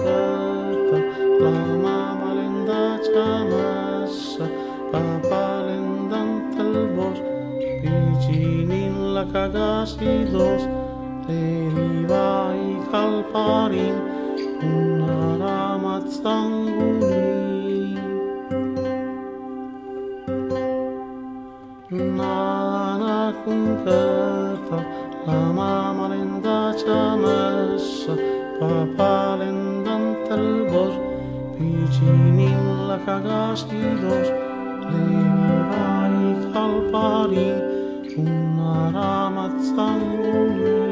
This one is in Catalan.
canta, la mamma lenda chamassa, papà lendante al bosco, vicinin la cagasidos, le rivai calparin, una ramazzanguni. Nana concreta, la mamma lenda chamassa, papà lendante al bosco, vicinin la cagasidos, le rivai calparin, una ramazzanguni.